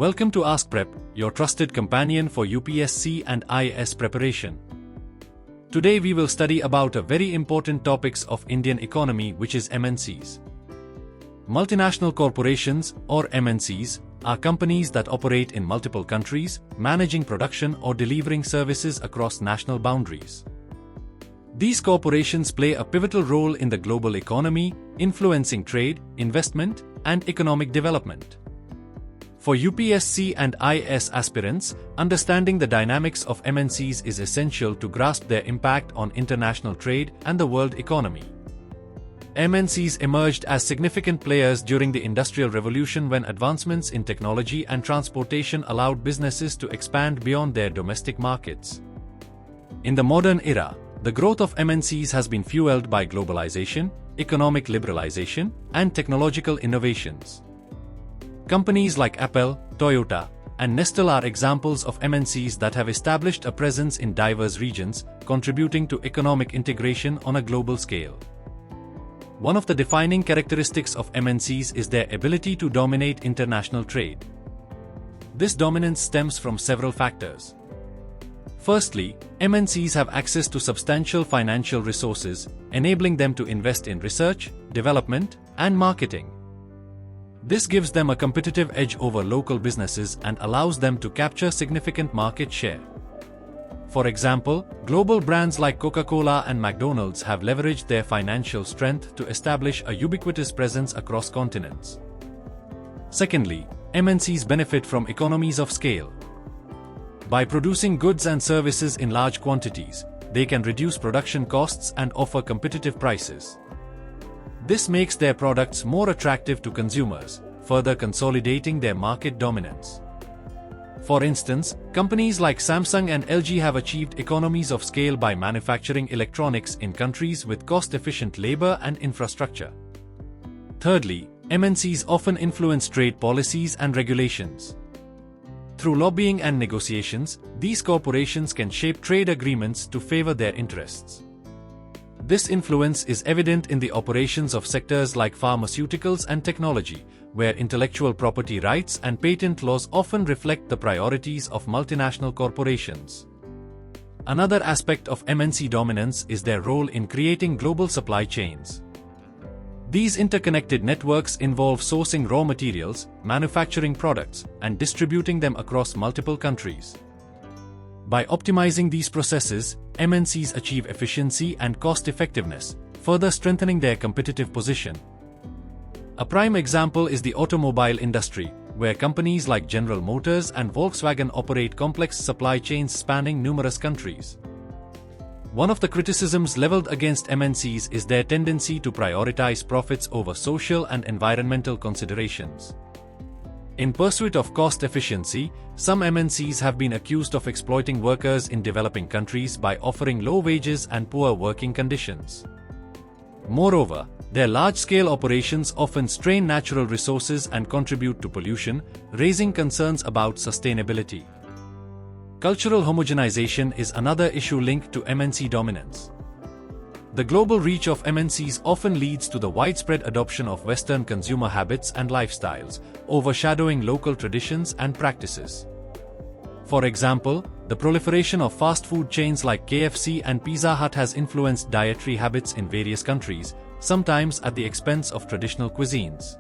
Welcome to AskPrep, your trusted companion for UPSC and IAS preparation. Today we will study about a very important topics of Indian economy, which is MNCs. Multinational corporations, or MNCs, are companies that operate in multiple countries, managing production or delivering services across national boundaries. These corporations play a pivotal role in the global economy, influencing trade, investment, and economic development. For UPSC and IAS aspirants, understanding the dynamics of MNCs is essential to grasp their impact on international trade and the world economy. MNCs emerged as significant players during the Industrial Revolution when advancements in technology and transportation allowed businesses to expand beyond their domestic markets. In the modern era, the growth of MNCs has been fueled by globalization, economic liberalization, and technological innovations. Companies like Apple, Toyota, and Nestle are examples of MNCs that have established a presence in diverse regions, contributing to economic integration on a global scale. One of the defining characteristics of MNCs is their ability to dominate international trade. This dominance stems from several factors. Firstly, MNCs have access to substantial financial resources, enabling them to invest in research, development, and marketing. This gives them a competitive edge over local businesses and allows them to capture significant market share. For example, global brands like Coca-Cola and McDonald's have leveraged their financial strength to establish a ubiquitous presence across continents. Secondly, MNCs benefit from economies of scale. By producing goods and services in large quantities, they can reduce production costs and offer competitive prices. This makes their products more attractive to consumers, further consolidating their market dominance. For instance, companies like Samsung and LG have achieved economies of scale by manufacturing electronics in countries with cost-efficient labor and infrastructure. Thirdly, MNCs often influence trade policies and regulations. Through lobbying and negotiations, these corporations can shape trade agreements to favor their interests. This influence is evident in the operations of sectors like pharmaceuticals and technology, where intellectual property rights and patent laws often reflect the priorities of multinational corporations. Another aspect of MNC dominance is their role in creating global supply chains. These interconnected networks involve sourcing raw materials, manufacturing products, and distributing them across multiple countries. By optimizing these processes, MNCs achieve efficiency and cost-effectiveness, further strengthening their competitive position. A prime example is the automobile industry, where companies like General Motors and Volkswagen operate complex supply chains spanning numerous countries. One of the criticisms leveled against MNCs is their tendency to prioritize profits over social and environmental considerations. In pursuit of cost efficiency, some MNCs have been accused of exploiting workers in developing countries by offering low wages and poor working conditions. Moreover, their large-scale operations often strain natural resources and contribute to pollution, raising concerns about sustainability. Cultural homogenization is another issue linked to MNC dominance. The global reach of MNCs often leads to the widespread adoption of Western consumer habits and lifestyles, overshadowing local traditions and practices. For example, the proliferation of fast food chains like KFC and Pizza Hut has influenced dietary habits in various countries, sometimes at the expense of traditional cuisines.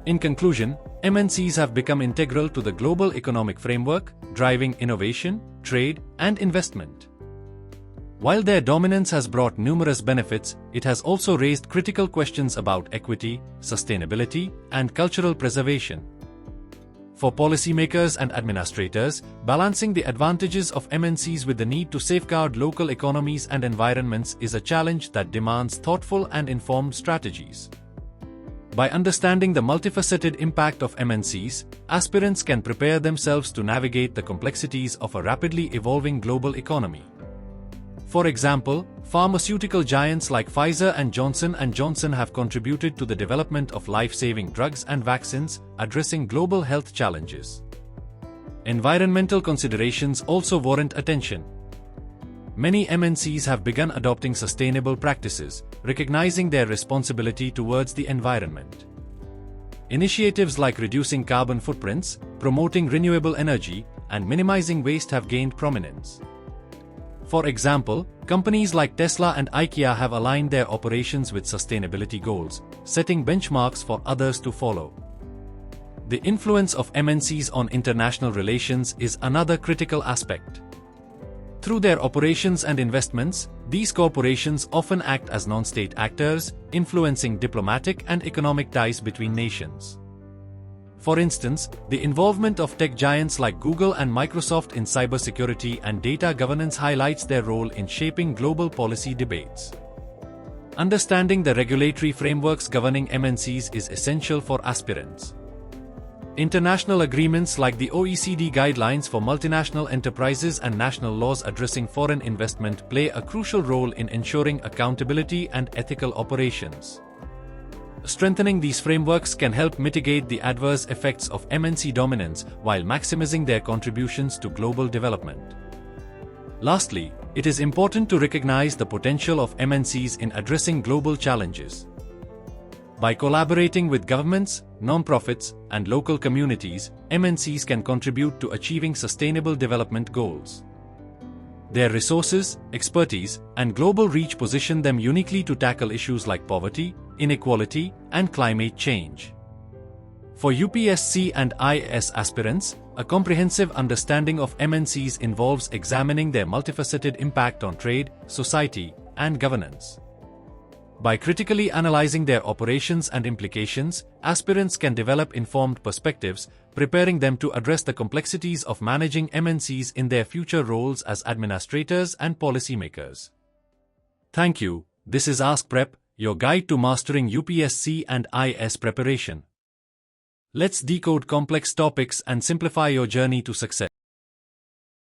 In conclusion, MNCs have become integral to the global economic framework, driving innovation, trade, and investment. While their dominance has brought numerous benefits, it has also raised critical questions about equity, sustainability, and cultural preservation. For policymakers and administrators, balancing the advantages of MNCs with the need to safeguard local economies and environments is a challenge that demands thoughtful and informed strategies. By understanding the multifaceted impact of MNCs, aspirants can prepare themselves to navigate the complexities of a rapidly evolving global economy. For example, pharmaceutical giants like Pfizer and Johnson & Johnson have contributed to the development of life-saving drugs and vaccines, addressing global health challenges. Environmental considerations also warrant attention. Many MNCs have begun adopting sustainable practices, recognizing their responsibility towards the environment. Initiatives like reducing carbon footprints, promoting renewable energy, and minimizing waste have gained prominence. For example, companies like Tesla and IKEA have aligned their operations with sustainability goals, setting benchmarks for others to follow. The influence of MNCs on international relations is another critical aspect. Through their operations and investments, these corporations often act as non-state actors, influencing diplomatic and economic ties between nations. For instance, the involvement of tech giants like Google and Microsoft in cybersecurity and data governance highlights their role in shaping global policy debates. Understanding the regulatory frameworks governing MNCs is essential for aspirants. International agreements like the OECD guidelines for multinational enterprises and national laws addressing foreign investment play a crucial role in ensuring accountability and ethical operations. Strengthening these frameworks can help mitigate the adverse effects of MNC dominance while maximizing their contributions to global development. Lastly, it is important to recognize the potential of MNCs in addressing global challenges. By collaborating with governments, non-profits, and local communities, MNCs can contribute to achieving sustainable development goals. Their resources, expertise, and global reach position them uniquely to tackle issues like poverty, inequality, and climate change. For UPSC and IAS aspirants, a comprehensive understanding of MNCs involves examining their multifaceted impact on trade, society, and governance. By critically analyzing their operations and implications, aspirants can develop informed perspectives, preparing them to address the complexities of managing MNCs in their future roles as administrators and policymakers. Thank you. This is AskPrep, your guide to mastering UPSC and IAS preparation. Let's decode complex topics and simplify your journey to success.